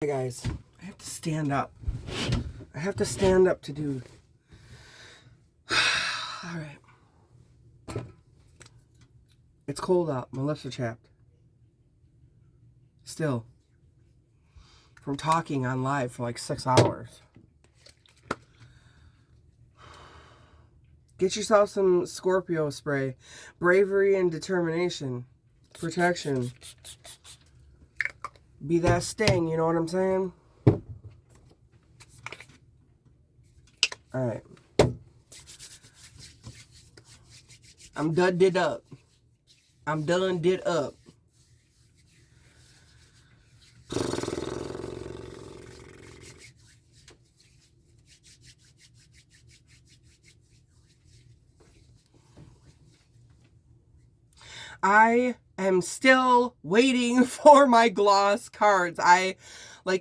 Hey guys, I have to stand up. I have to stand up to do. Alright. It's cold out. My lips are chapped. Still. From talking on live for like 6 hours. Get yourself some Scorpio spray. Bravery and determination. Protection. Be that sting, you know what I'm saying? Alright. I'm done did up. I'm done did up. I am still waiting for my gloss cards. I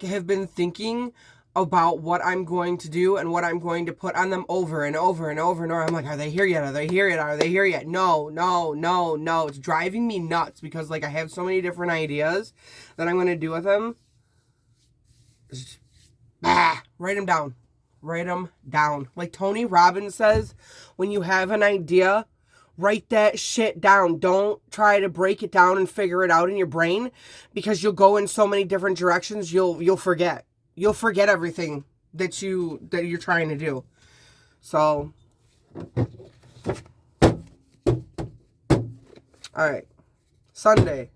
have been thinking about what I'm going to do and what I'm going to put on them over and over and over and over. I'm like, are they here yet? Are they here yet? Are they here yet? No. It's driving me nuts because I have so many different ideas that I'm going to do with them. Just, write them down. Write them down. Like Tony Robbins says, when you have an idea, write that shit down. Don't try to break it down and figure it out in your brain because you'll go in so many different directions. You'll forget. You'll forget everything that you're trying to do. So, all right. Sunday.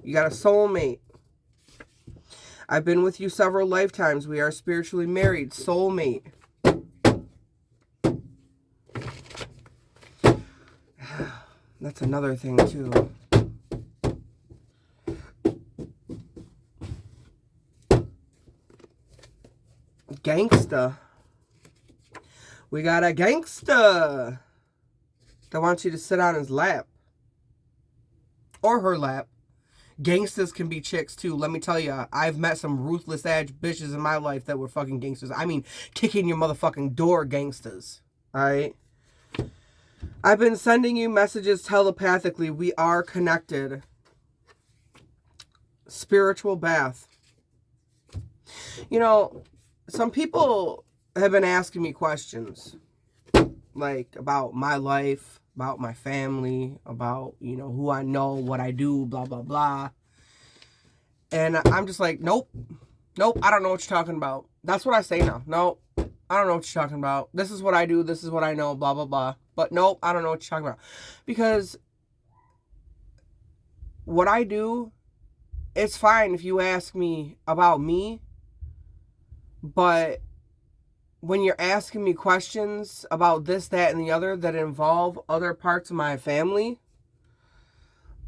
You got a soulmate. I've been with you several lifetimes. We are spiritually married. Soulmate. That's another thing, too. Gangsta. We got a gangsta that wants you to sit on his lap. Or her lap. Gangstas can be chicks, too. Let me tell you, I've met some ruthless-ass bitches in my life that were fucking gangsters. I mean, kicking your motherfucking door gangstas. Alright? I've been sending you messages telepathically. We are connected. Spiritual bath. You know, some people have been asking me questions. About my life, about my family, about, who I know, what I do, blah, blah, blah. And I'm just like, nope, I don't know what you're talking about. That's what I say now. Nope, I don't know what you're talking about. This is what I do, this is what I know, blah, blah, blah. But nope, I don't know what you're talking about. Because what I do, it's fine if you ask me about me. But when you're asking me questions about this, that, and the other that involve other parts of my family,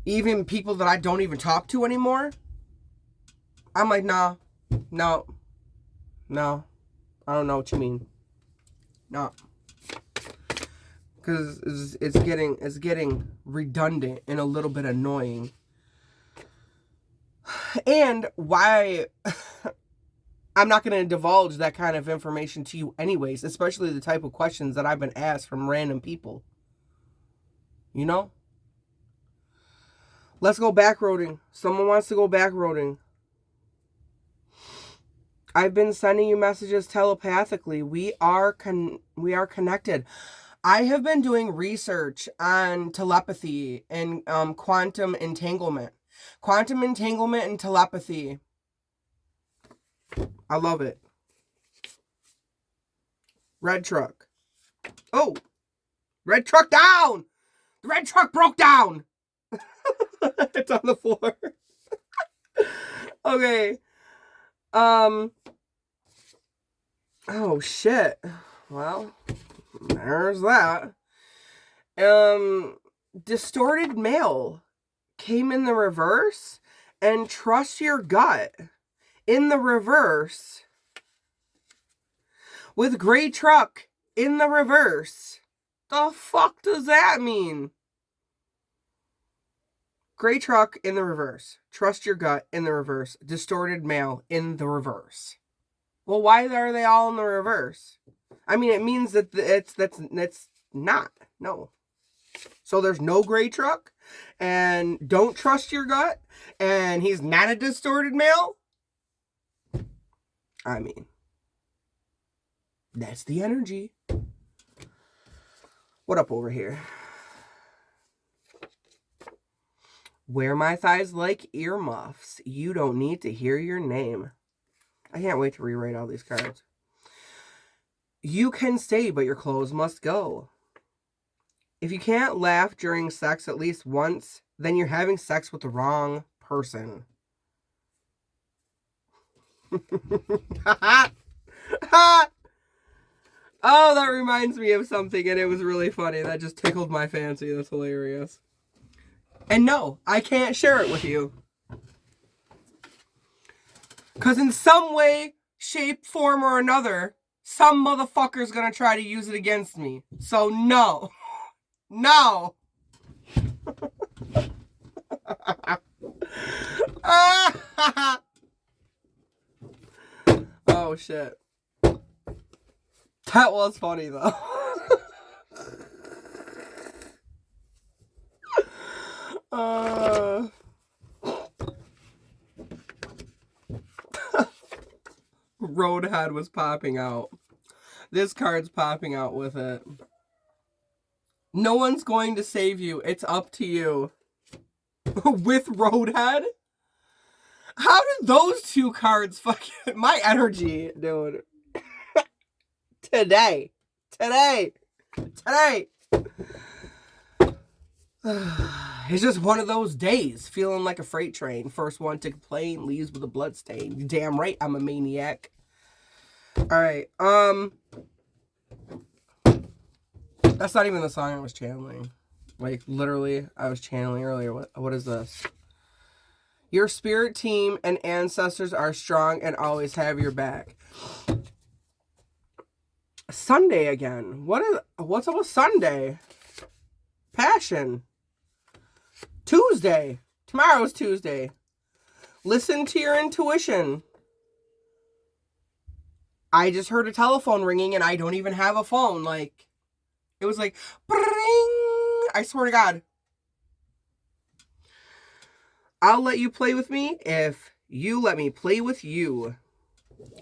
even people that I don't even talk to anymore, I'm like, no, I don't know what you mean. No. Because it's getting redundant and a little bit annoying. And why... I'm not going to divulge that kind of information to you anyways, especially the type of questions that I've been asked from random people. You know? Let's go backroading. Someone wants to go backroading. I've been sending you messages telepathically. We are connected. I have been doing research on telepathy and quantum entanglement. Quantum entanglement and telepathy. I love it. Red truck. Oh! Red truck down! The red truck broke down! It's on the floor. Okay. Oh, shit. Well, there's that. Distorted mail came in the reverse, and trust your gut. In the reverse. With gray truck in the reverse. The fuck does that mean? Gray truck in the reverse. Trust your gut in the reverse. Distorted mail in the reverse. Well, why are they all in the reverse? I mean, it means that that's not. No. So there's no gray truck? and don't trust your gut, and he's not a distorted male, I mean, that's the energy. What up over here? Wear my thighs like earmuffs. You don't need to hear your name. I can't wait to rewrite all these cards. You can stay, but your clothes must go. If you can't laugh during sex at least once, then you're having sex with the wrong person. Oh, that reminds me of something, and it was really funny. That just tickled my fancy. That's hilarious. And no, I can't share it with you. Because in some way, shape, form, or another, some motherfucker's gonna try to use it against me. So no. No. Oh, shit. That was funny, though. Roadhead was popping out. This card's popping out with it. No one's going to save you. It's up to you. With Roadhead? How did those two cards fucking... My energy, dude. Today. It's just one of those days. Feeling like a freight train. First one to complain leaves with a blood stain. You damn right I'm a maniac. Alright, that's not even the song I was channeling. Like, literally, I was channeling earlier. What is this? Your spirit team and ancestors are strong and always have your back. Sunday again. What's up with Sunday? Passion. Tuesday. Tomorrow's Tuesday. Listen to your intuition. I just heard a telephone ringing and I don't even have a phone. Like, it was like, bring. I swear to God. I'll let you play with me if you let me play with you.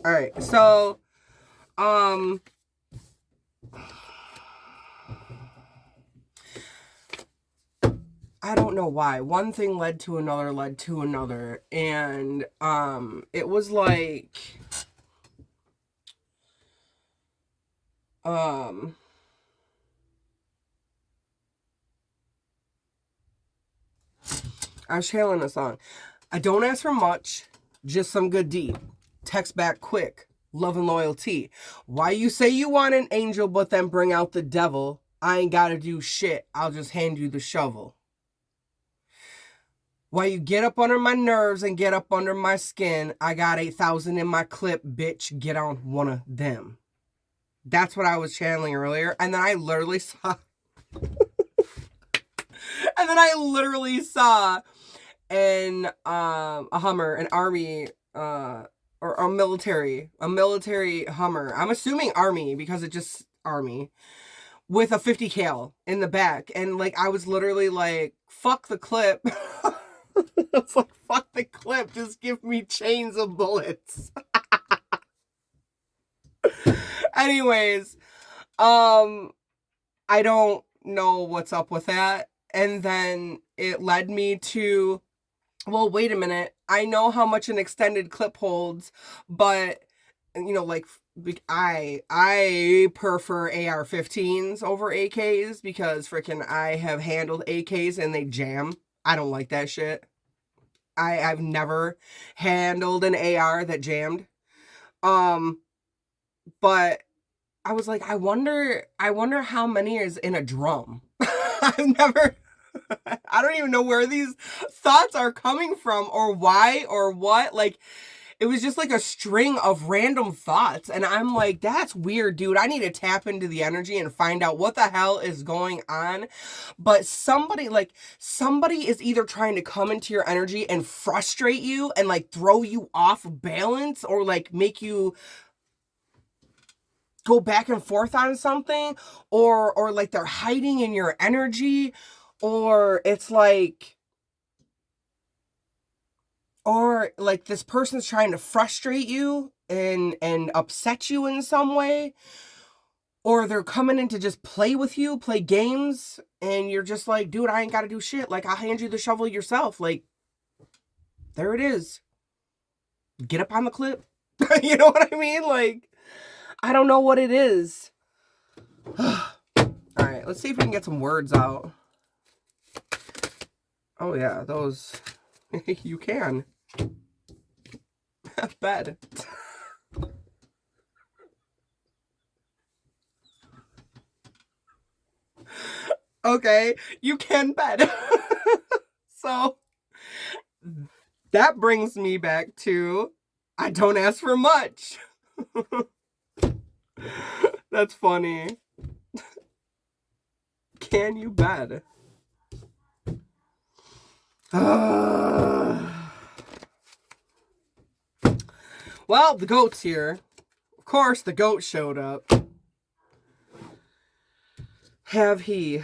All right, so, I don't know why. One thing led to another, and, it was like, I was channeling a song. I don't ask for much, just some good deed. Text back quick, love and loyalty. Why you say you want an angel, but then bring out the devil? I ain't gotta do shit, I'll just hand you the shovel. Why you get up under my nerves and get up under my skin? I got 8,000 in my clip, bitch, get on one of them. That's what I was channeling earlier, and then I literally saw... a Hummer, an army, or a military Hummer. I'm assuming army because it just army with a 50 cal in the back, and like I was literally like, "Fuck the clip." It's like, "Fuck the clip. Just give me chains of bullets." Anyways, I don't know what's up with that, and then it led me to. Well, wait a minute. I know how much an extended clip holds, but, you know, like, I prefer AR-15s over AKs because freaking I have handled AKs and they jam. I don't like that shit. I've never handled an AR that jammed. But I was like, I wonder how many is in a drum. I don't even know where these thoughts are coming from or why or what. Like, it was just like a string of random thoughts. And I'm like, that's weird, dude. I need to tap into the energy and find out what the hell is going on. But somebody is either trying to come into your energy and frustrate you and like throw you off balance or like make you go back and forth on something, or like they're hiding in your energy, Or it's like, or like this person's trying to frustrate you and upset you in some way, or they're coming in to just play with you, play games, and you're just like, dude, I ain't got to do shit. Like, I'll hand you the shovel yourself. Like, there it is. Get up on the clip. You know what I mean? Like, I don't know what it is. All right, let's see if we can get some words out. Oh yeah, those. You can. Bed. Okay, you can bed. So that brings me back to, I don't ask for much. That's funny. Can you bed? Well, the goat's here. Of course, the goat showed up. Have he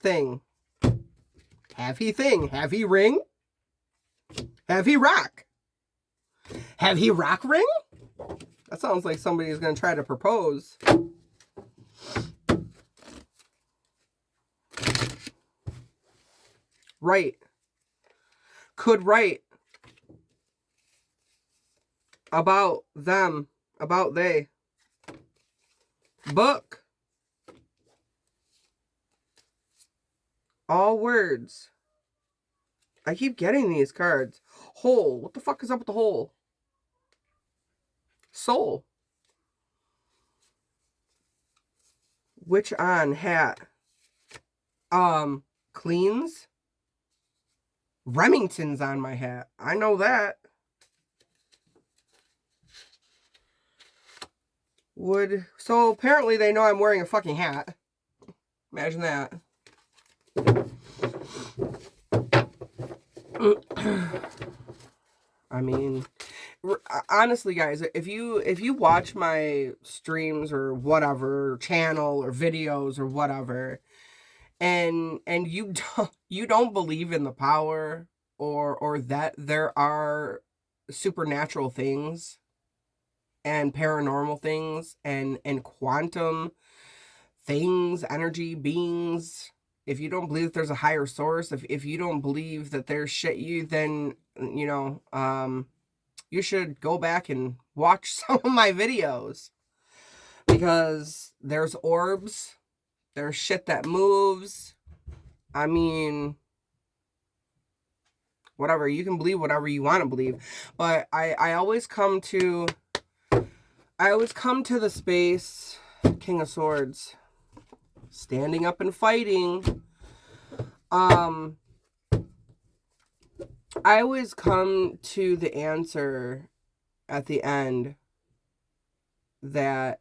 thing? Have he thing? Have he ring? Have he rock? Have he rock ring? That sounds like somebody's gonna try to propose. Right. Could write about them, about they. Book. All words. I keep getting these cards. Hole. What the fuck is up with the hole? Soul. Witch on hat. Cleans. Remington's on my hat. I know that. Would. So apparently they know I'm wearing a fucking hat. Imagine that. I mean, honestly, guys, if you watch my streams or whatever, channel or videos or whatever, and you don't believe in the power or that there are supernatural things and paranormal things and quantum things, energy, beings, if you don't believe that there's a higher source, if you don't believe that there's shit then, you know, you should go back and watch some of my videos. Because there's orbs, there's shit that moves. I mean, whatever, you can believe whatever you want to believe. But I always come to the space, King of Swords, standing up and fighting. I always come to the answer at the end that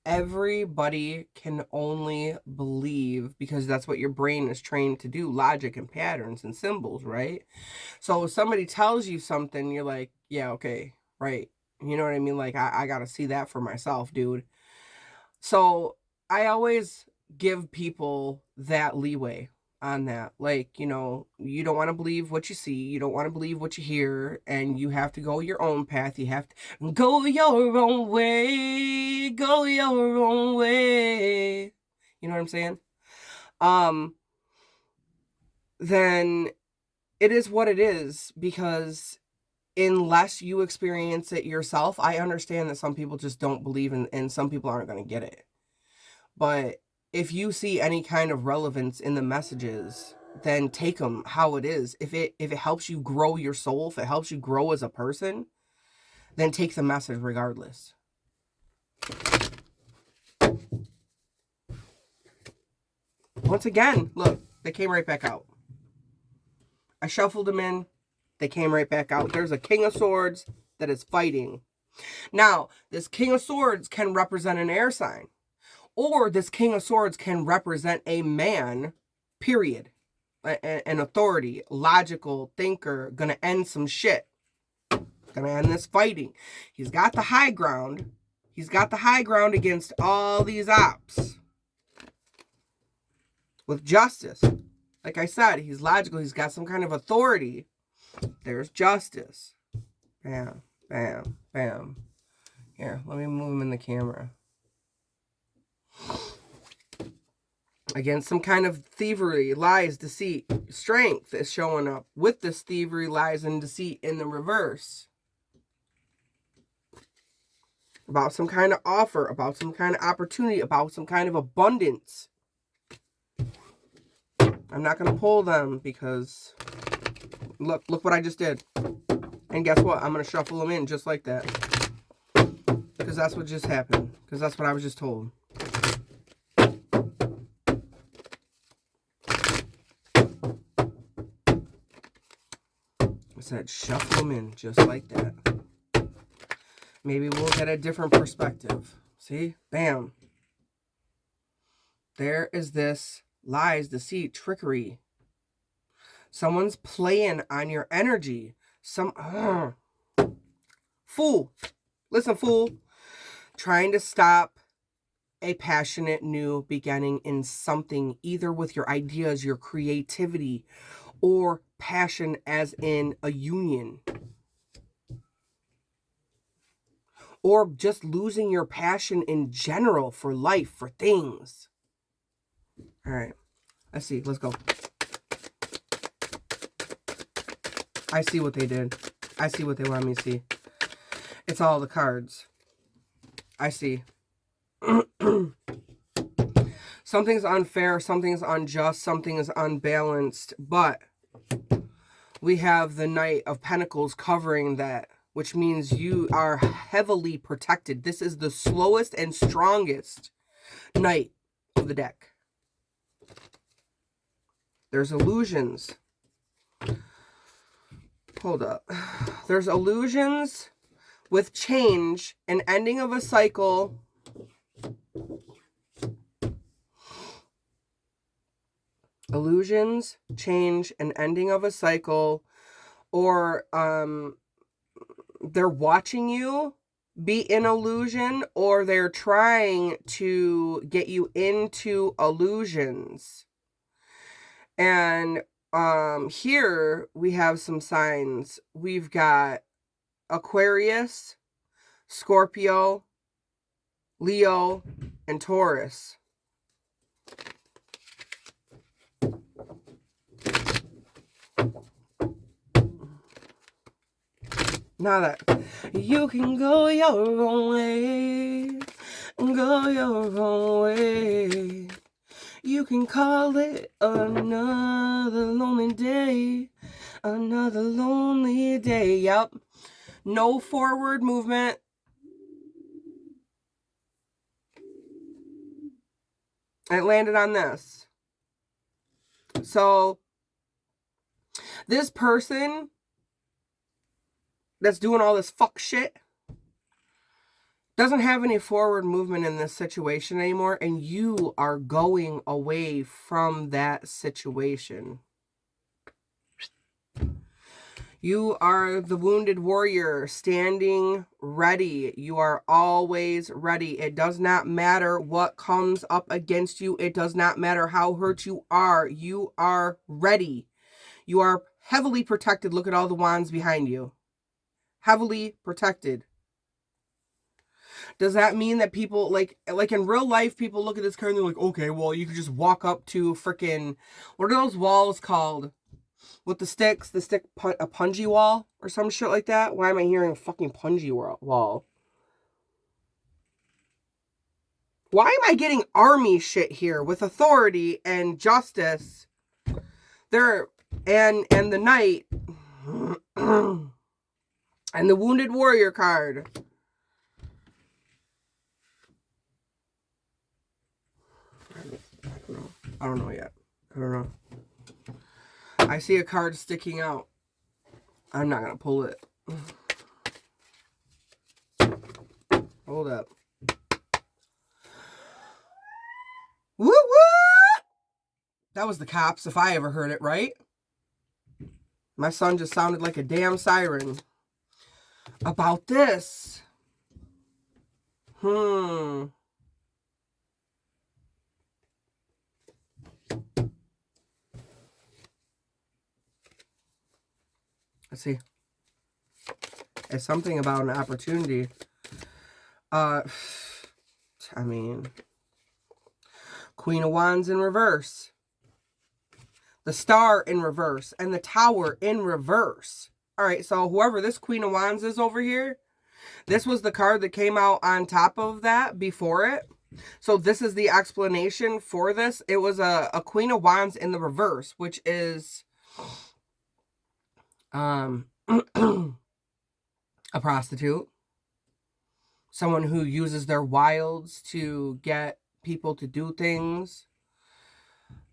everybody can only believe because that's what your brain is trained to do, logic and patterns and symbols, right? So if somebody tells you something, you're like, yeah, okay, right. You know what I mean? Like, I gotta see that for myself, dude. So I always give people that leeway on that. Like, you know, you don't want to believe what you see, you don't want to believe what you hear, and you have to go your own path. You have to go your own way, go your own way. You know what I'm saying? Then it is what it is, because unless you experience it yourself, I understand that some people just don't believe and some people aren't going to get it. But if you see any kind of relevance in the messages, then take them how it is. If it helps you grow your soul, if it helps you grow as a person, then take the message regardless. Once again, look, they came right back out. I shuffled them in. They came right back out. There's a King of Swords that is fighting. Now, this King of Swords can represent an air sign. Or this King of Swords can represent a man, period. An authority, logical thinker, gonna end some shit. Gonna end this fighting. He's got the high ground. He's got the high ground against all these Opps. with justice. Like I said, he's logical. He's got some kind of authority. There's justice. Bam, bam, bam. Here, let me move him in the camera. Again, some kind of thievery, lies, deceit, strength is showing up with this thievery, lies, and deceit in the reverse. About some kind of offer, about some kind of opportunity, about some kind of abundance. I'm not going to pull them because look what I just did. And guess what? I'm going to shuffle them in just like that. Because that's what just happened. Because that's what I was just told. I said shuffle them in just like that. Maybe we'll get a different perspective. See? Bam. There is this lies, deceit, trickery. Someone's playing on your energy. Fool. Listen, fool. Trying to stop a passionate new beginning in something, either with your ideas, your creativity, or passion as in a union. Or just losing your passion in general for life, for things. All right. I see. Let's go. I see what they did. I see what they want me to see. It's all the cards. I see. Something's unfair. Something's unjust. Something is unbalanced. But we have the Knight of Pentacles covering that, which means you are heavily protected. This is the slowest and strongest Knight of the deck. There's illusions. Hold up. There's illusions with change, an ending of a cycle. Illusions, change, an ending of a cycle. Or they're watching you be in illusion, or they're trying to get you into illusions. And here we have some signs. We've got Aquarius, Scorpio, Leo, and Taurus. Now that you can go your own way, go your own way. You can call it another lonely day, another lonely day. Yep. No forward movement. It landed on this. So this person that's doing all this fuck shit doesn't have any forward movement in this situation anymore, and you are going away from that situation. You are the wounded warrior, standing ready. You are always ready. It does not matter what comes up against you. It does not matter how hurt you are. You are ready. You are heavily protected. Look at all the wands behind you. Heavily protected. Does that mean that people, like in real life, people look at this card and they're like, okay, well, you can just walk up to freaking, what are those walls called? With the sticks, a punji wall or some shit like that? Why am I hearing a fucking punji wall? Why am I getting army shit here with authority and justice? There, and the knight, and the wounded warrior card. I don't know yet. I don't know. I see a card sticking out. I'm not going to pull it. Hold up. Woo woo! That was the cops if I ever heard it, right? My son just sounded like a damn siren. About this. Let's see. It's something about an opportunity. I mean, Queen of Wands in reverse. The Star in reverse. And the Tower in reverse. All right, so whoever this Queen of Wands is over here, this was the card that came out on top of that before it. So this is the explanation for this. It was a Queen of Wands in the reverse, which is a prostitute. Someone who uses their wilds to get people to do things.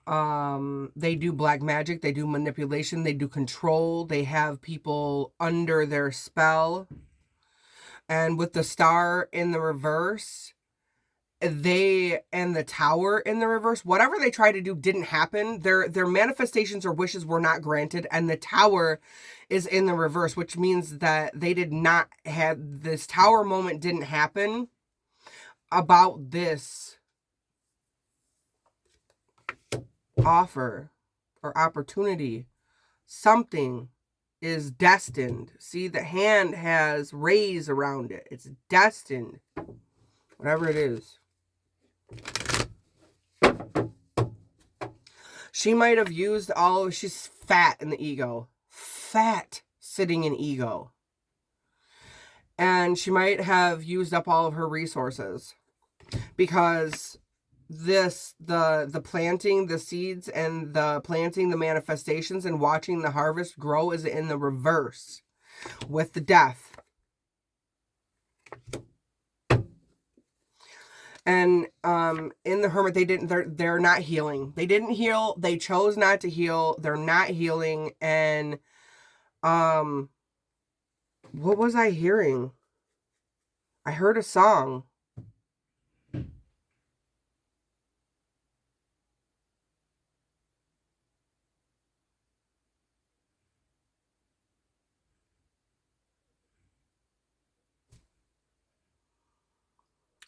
They do black magic. They do manipulation. They do control. They have people under their spell. And with the Star in the reverse, they and the Tower in the reverse, whatever they tried to do didn't happen. Their manifestations or wishes were not granted. And the Tower is in the reverse, which means that they did not have, this Tower moment didn't happen about this offer or opportunity. Something is destined. See, the hand has rays around it. It's destined. Whatever it is. She might have used all, she's fat in the ego. Fat sitting in ego. And she might have used up all of her resources. Because this, the planting the seeds and the planting the manifestations and watching the harvest grow is in the reverse. With the Death. And in the Hermit, they're not healing. They didn't heal. They chose not to heal. They're not healing. And what was I hearing? I heard a song.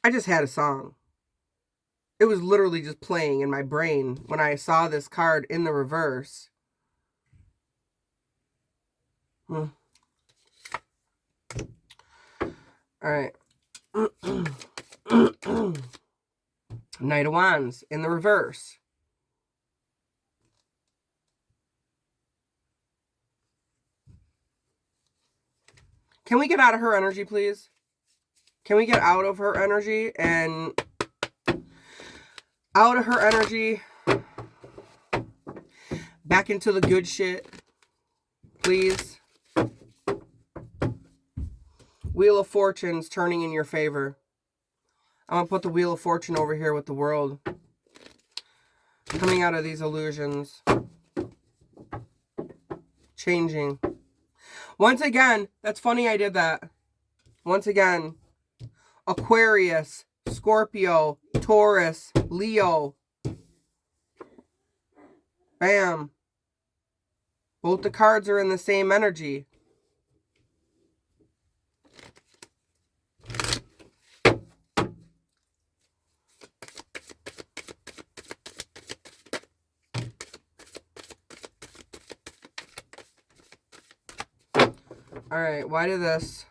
I just had a song. It was literally just playing in my brain when I saw this card in the reverse. All right. Knight of Wands in the reverse. Can we get out of her energy, please? Can we get out of her energy and out of her energy, back into the good shit, please? Wheel of Fortune's turning in your favor. I'm going to put the Wheel of Fortune over here with the World. Coming out of these illusions. Changing. Once again, that's funny I did that. Once again, Aquarius, Scorpio, Taurus, Leo. Bam. Both the cards are in the same energy. Alright, why did this?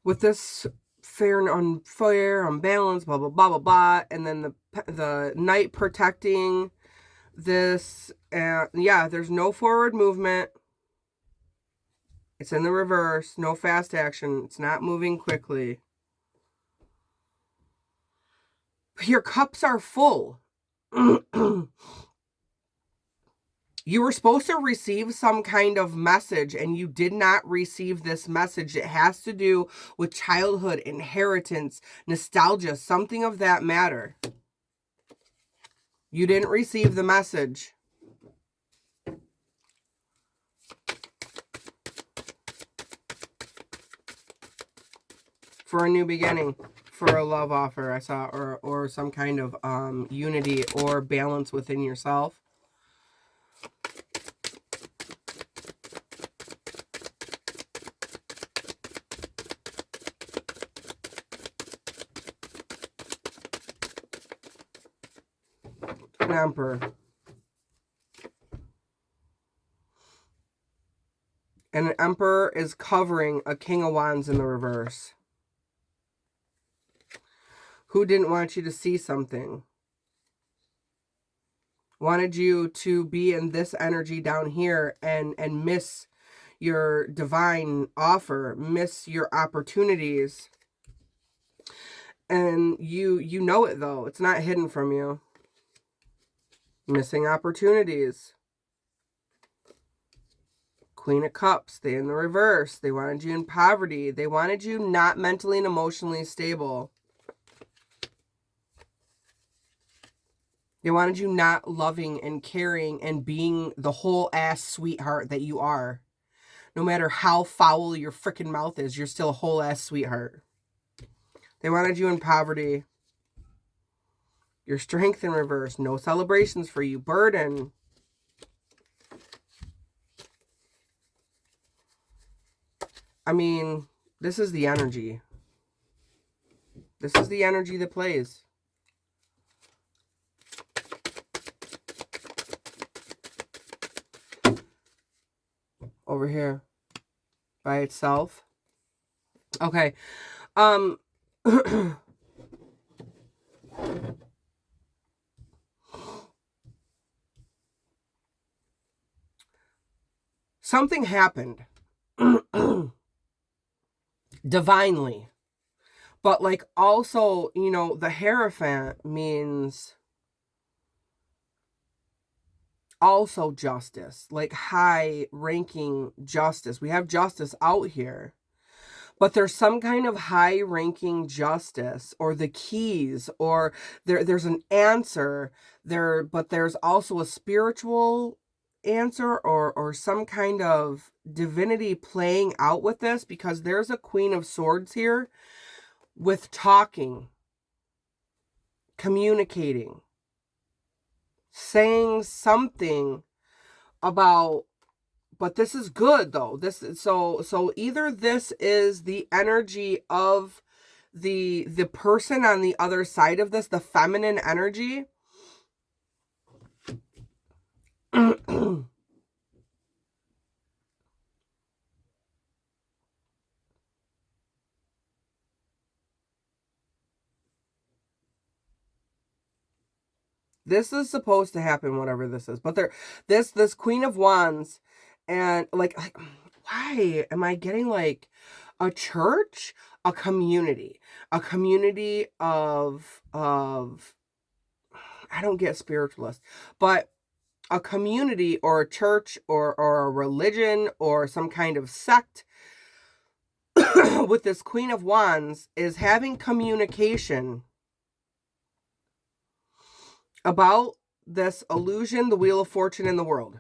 With this fair and unfair, unbalanced, blah, blah, blah, blah, blah. And then the Knight protecting this. Yeah, there's no forward movement. It's in the reverse. No fast action. It's not moving quickly. Your cups are full. You were supposed to receive some kind of message and you did not receive this message. It has to do with childhood, inheritance, nostalgia, something of that matter. You didn't receive the message. For a new beginning, for a love offer, I saw, or some kind of unity or balance within yourself. an Emperor. And an Emperor is covering a King of Wands in the reverse. Who didn't want you to see something? Wanted you to be in this energy down here and miss your divine offer, miss your opportunities. And you know it, though. It's not hidden from you. Missing opportunities. Queen of Cups, they in the reverse. They wanted you in poverty. They wanted you not mentally and emotionally stable. They wanted you not loving and caring and being the whole ass sweetheart that you are. No matter how foul your freaking mouth is, you're still a whole ass sweetheart. They wanted you in poverty. Your strength in reverse. No celebrations for you. Burden. I mean, this is the energy. This is the energy that plays. Over here. By itself. Okay. Something happened. Divinely. But like also, you know, the Hierophant means also justice, like high ranking justice. We have justice out here, but there's some kind of high ranking justice or the keys or there's an answer there, but there's also a spiritual answer or some kind of divinity playing out with this, because there's a Queen of Swords here with talking, communicating, saying something about, but this is good though. This so either this is the energy of the person on the other side of this, the feminine energy. This is supposed to happen, whatever this is. But this Queen of Wands, and like why am I getting like a church, a community of I don't get spiritualist, but a community or a church or a religion or some kind of sect with this Queen of Wands is having communication about this illusion, the Wheel of Fortune in the world.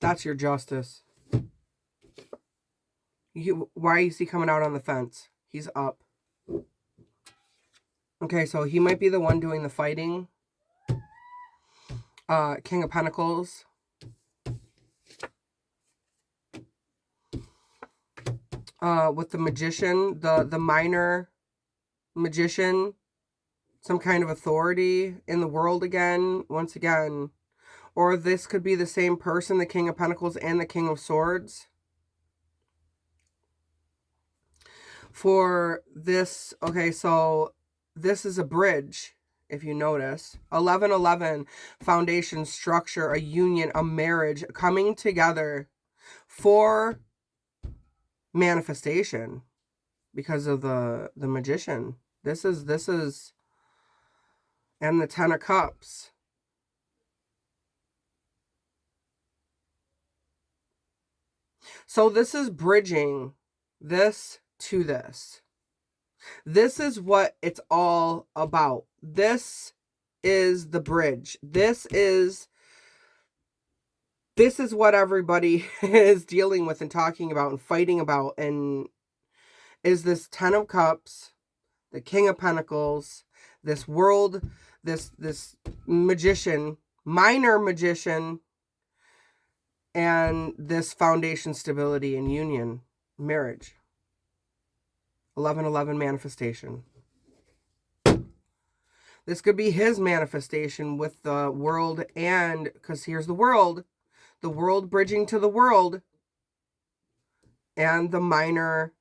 That's your justice. Why is he coming out on the fence? He's up. Okay, so he might be the one doing the fighting. King of Pentacles. With the magician, the minor magician. Some kind of authority in the world again, once again. Or this could be the same person, the King of Pentacles and the King of Swords. For this, okay, so this is a bridge, if you notice. 1111, foundation, structure, a union, a marriage, coming together for manifestation because of the magician. This is, and the Ten of Cups. So this is bridging this to this. This is what it's all about. This is the bridge. This is what everybody is dealing with and talking about and fighting about and is this Ten of Cups, the King of Pentacles, this world, this magician, minor magician, and this foundation, stability, and union, marriage. 11-11 manifestation. This could be his manifestation with the world, and because here's the world bridging to the world, and the minor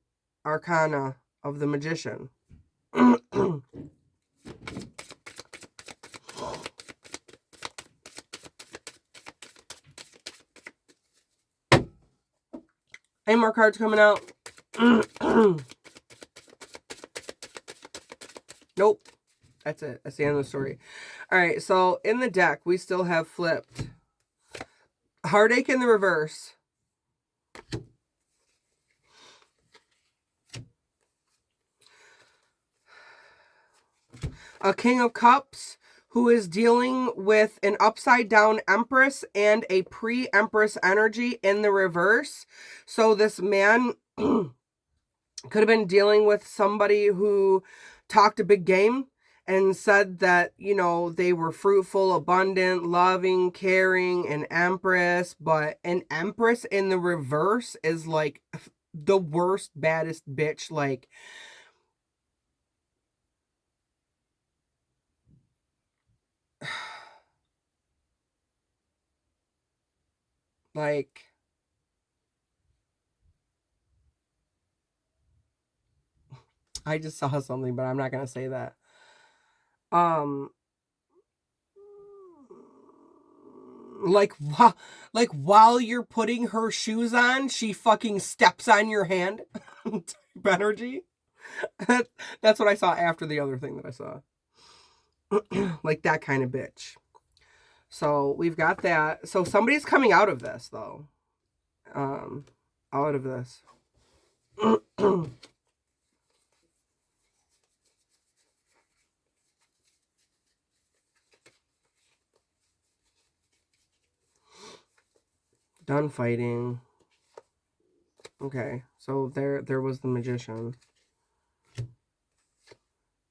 arcana of the magician. Any more cards coming out? Nope. That's it. That's the end of the story. All right, so in the deck, we still have flipped Heartache in the reverse. A King of Cups who is dealing with an upside down Empress and a pre-Empress energy in the reverse. So this man could have been dealing with somebody who talked a big game and said that, you know, they were fruitful, abundant, loving, caring, an Empress. But an Empress in the reverse is like the worst, baddest bitch. Like, like, I just saw something, but I'm not going to say that. Like while you're putting her shoes on, she fucking steps on your hand. Type energy. That's what I saw after the other thing that I saw. Like that kind of bitch. So we've got that. So somebody's coming out of this though. Out of this. Done fighting. Okay, so there was the magician.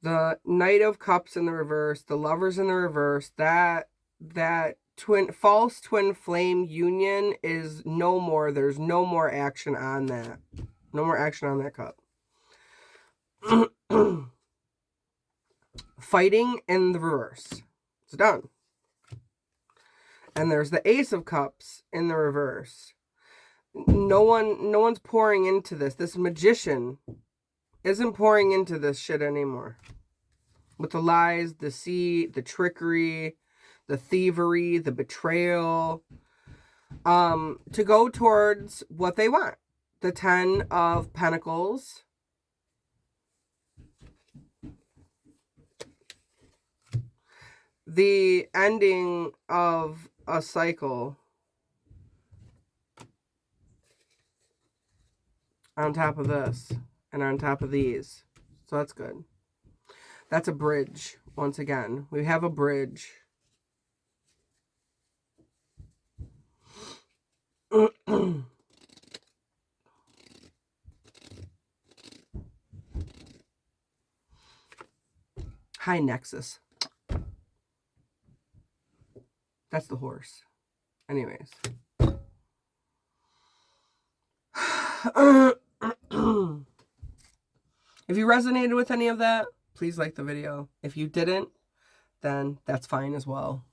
The Knight of Cups in the reverse, the Lovers in the reverse, that false twin flame union is no more. There's no more action on that. No more action on that cup. Fighting in the reverse. It's done. And there's the Ace of Cups in the reverse. No one's pouring into this. This magician isn't pouring into this shit anymore. With the lies, the deceit, the trickery, the thievery, the betrayal. To go towards what they want. The 10 of Pentacles. The ending of a cycle. On top of this. And on top of these. So that's good. That's a bridge. Once again. We have a bridge. High Nexus. That's the horse. Anyways. If you resonated with any of that, please like the video. If you didn't, then that's fine as well.